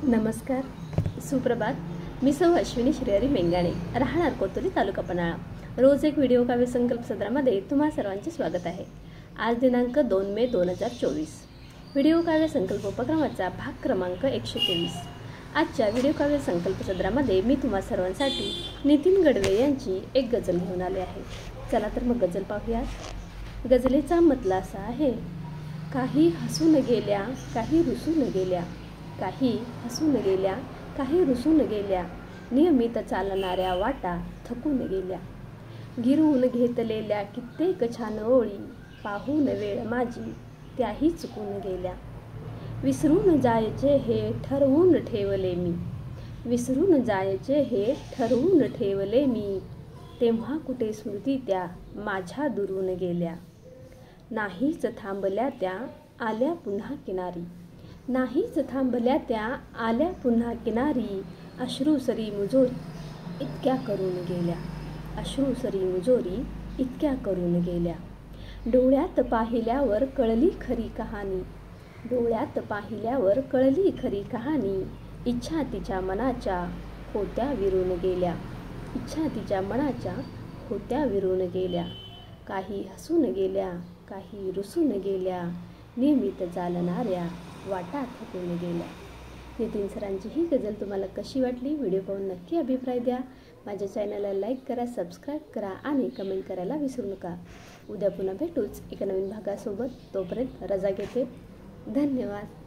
नमस्कार, सुप्रभात. मी सौ अश्विनी श्रीहरी मेंगाणे, राहणार कोतुली, तालुका पन्हाळा. रोज एक व्हिडिओ काव्य संकल्प सत्रामध्ये तुम्हा सर्वांचे स्वागत आहे. आज दिनांक 2 मे 2024. व्हिडिओ काव्य संकल्प उपक्रमाचा भाग क्रमांक 123. आजच्या व्हिडिओ काव्य संकल्प सत्रामध्ये मी तुम्हा सर्वांसाठी नितीन गडवे यांची एक गझल घेऊन आले आहे. चला तर मग गझल पाहूयात. गझलेचा मतला असा आहे: काही हसून गेल्या, काही रुसून गेल्या, काही हसून गेल्या, काही रुसून गेल्या, नियमित चालणाऱ्या वाटा थकून गेल्या. गिरवून घेतलेल्या कित्येक छान ओळी पाहून वेळ माझी त्याही चुकून गेल्या. विसरून जायचे हे ठरवून ठेवले मी, विसरून जायचे हे ठरवून ठेवले मी, तेव्हा कुठे स्मृती त्या माझ्या दुरून गेल्या. नाहीच थांबल्या त्या आल्या पुन्हा किनारी, नाहीच थांबल्या त्या आल्या पुन्हा किनारी, अश्रूसरी मुजोरी इतक्या करून गेल्या, अश्रूसरी मुजोरी इतक्या करून गेल्या. डोळ्यात पाहिल्यावर कळली खरी कहाणी, डोळ्यात पाहिल्यावर कळली खरी कहाणी, इच्छा तिच्या मनाच्या होत्या विरून गेल्या, इच्छा तिच्या मनाच्या होत्या विरून गेल्या. काही हसून गेल्या, काही रुसून गेल्या, नियमित चालणाऱ्या वाटा थकून गेल्या. नितीन सरांची ही गझल तुम्हाला कशी वाटली? व्हिडिओ पाहून नक्की अभिप्राय द्या. माझ्या चॅनलला लाईक करा, सबस्क्राईब करा आणि कमेंट करायला विसरू नका. उद्या पुन्हा भेटूच एका नवीन भागासोबत. तोपर्यंत रजा घेते. धन्यवाद.